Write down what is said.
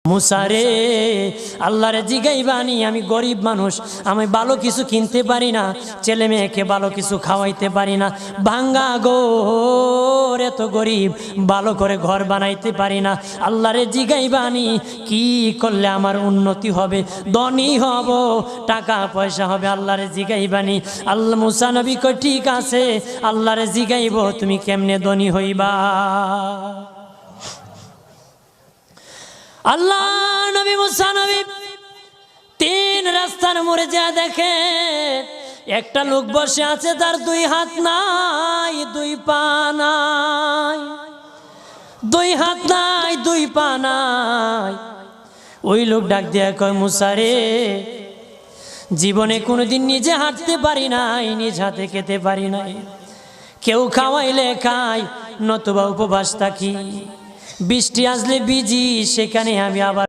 মুসারে আল্লাহরে জিগাইবানি, আমি গরিব মানুষ, আমি ভালো কিছু কিনতে পারি না, ছেলে মেয়েকে ভালো কিছু খাওয়াইতে পারি না, ভাঙ্গা ঘর, এত গরিব, ভালো করে ঘর বানাইতে পারি না। আল্লাহরে জিগাইবানি কি করলে আমার উন্নতি হবে, ধনী হব, টাকা পয়সা হবে। আল্লাহরে জিগাইবানি। আল্লাহ মুসা নবী কই ঠিক আছে, আল্লাহরে জিগাইব তুমি কেমনে ধনী হইবা। আল্লাহ নবী মুসা নবী তিন রাস্তার মোড়ে যা দেখে একটা লোক বসে আছে, তার দুই হাত নাই, দুই পা নাই, দুই হাত নাই, দুই পা নাই। ওই লোক ডাক দিয়া কয়, মুসা রে, জীবনে কোনোদিন নিজে হাঁটতে পারি নাই, নিজ হাতে খেতে পারি নাই, কেউ খাওয়াইলে খাই, নতুবা উপবাস থাকি, বৃষ্টি আসলে ভিজি, সেখানে আমি আবার